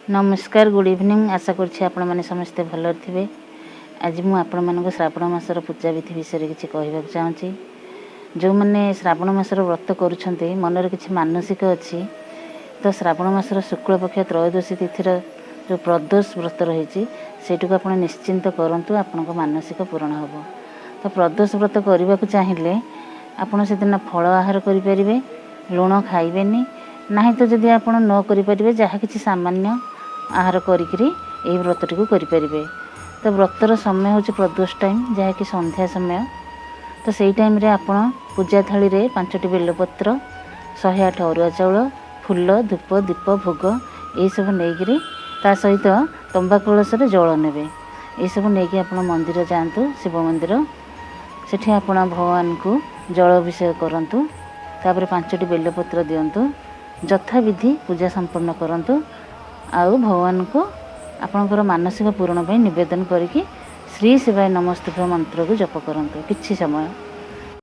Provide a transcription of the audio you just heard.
नमस्कार good evening आशा करने समस्ते भल थे। आज मुझे श्रावण मासर पूजा विधि विषय किसी कहवाक चाहूँगी। जो मैंने श्रावण मासर व्रत करुँच मनर किसी मानसिक अच्छी तो श्रावण मासर शुक्लपक्ष त्रयोदशी तिथि जो प्रदोष व्रत रही सेटू आप निश्चिंत करूँ आपण मानसिक पूरण हम। तो प्रदोष व्रत करने को चाहिए आपड़ से फल आहार करें, लुण खाइबे ना तो जदि आप न करें जहाँ कि सामान्य आहार करी व्रतटी को करें। तो व्रतर समय हूँ प्रदोष टाइम जहाँकि संध्या समय। तो सही टाइम रे आप पूजा थाली रे 5टी बेलपत्र 108 अरुआ चाउल फूल धूप दीप भोग यही सब नहीं ता सहित तंबा कलश जल ने ये सब नहीं आप मंदिर जातु शिव मंदिर सेठी आप भगवान को जल अभिषेक करूँ। तापर 5टी बेलपत्र दिंतु यथा विधि पूजा संपन्न करूँ। आउ भगवान को आपणकर मानसिक पूरण पर निवेदन करके श्री शिवाय नमस्तुभ्य मंत्र को जप करूँ किछि समय।